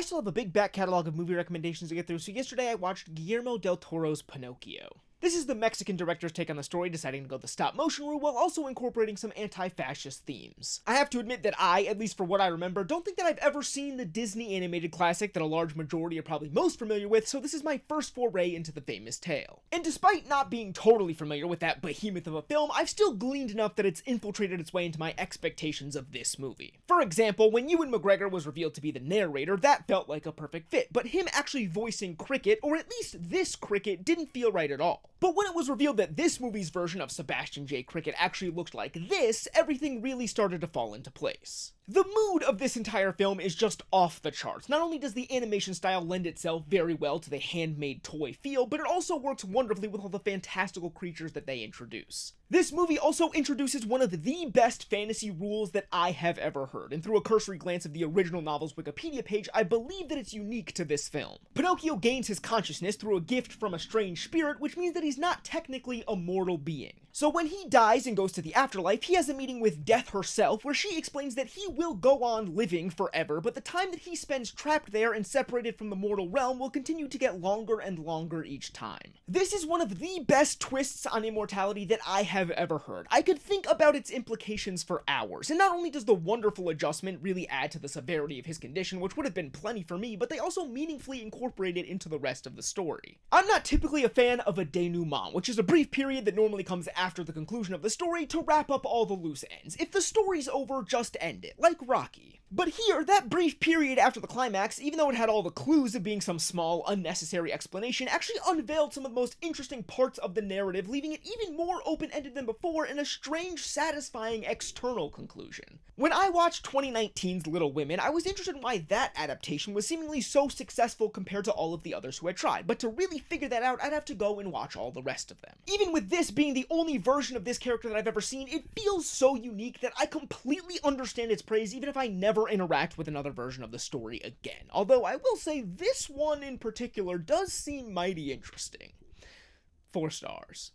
I still have a big back catalog of movie recommendations to get through, so yesterday I watched Guillermo del Toro's Pinocchio. This is the Mexican director's take on the story, deciding to go the stop-motion route while also incorporating some anti-fascist themes. I have to admit that I, at least for what I remember, don't think that I've ever seen the Disney animated classic that a large majority are probably most familiar with, so this is my first foray into the famous tale. And despite not being totally familiar with that behemoth of a film, I've still gleaned enough that it's infiltrated its way into my expectations of this movie. For example, when Ewan McGregor was revealed to be the narrator, that felt like a perfect fit, but him actually voicing Cricket, or at least this Cricket, didn't feel right at all. But when it was revealed that this movie's version of Sebastian J. Cricket actually looked like this, everything really started to fall into place. The mood of this entire film is just off the charts. Not only does the animation style lend itself very well to the handmade toy feel, but it also works wonderfully with all the fantastical creatures that they introduce. This movie also introduces one of the best fantasy rules that I have ever heard, and through a cursory glance of the original novel's Wikipedia page, I believe that it's unique to this film. Pinocchio gains his consciousness through a gift from a strange spirit, which means that he's not technically a mortal being. So when he dies and goes to the afterlife, he has a meeting with Death herself, where she explains that he will go on living forever, but the time that he spends trapped there and separated from the mortal realm will continue to get longer and longer each time. This is one of the best twists on immortality that I have ever heard. I could think about its implications for hours, and not only does the wonderful adjustment really add to the severity of his condition, which would have been plenty for me, but they also meaningfully incorporate it into the rest of the story. I'm not typically a fan of a denouement, which is a brief period that normally comes after the conclusion of the story to wrap up all the loose ends. If the story's over, just end it, like Rocky. But here, that brief period after the climax, even though it had all the clues of being some small, unnecessary explanation, actually unveiled some of the most interesting parts of the narrative, leaving it even more open-ended than before in a strange, satisfying external conclusion. When I watched 2019's Little Women, I was interested in why that adaptation was seemingly so successful compared to all of the others who had tried, but to really figure that out, I'd have to go and watch all the rest of them. Even with this being the only version of this character that I've ever seen, it feels so unique that I completely understand its praise even if I never interact with another version of the story again. Although I will say this one in particular does seem mighty interesting. 4 stars.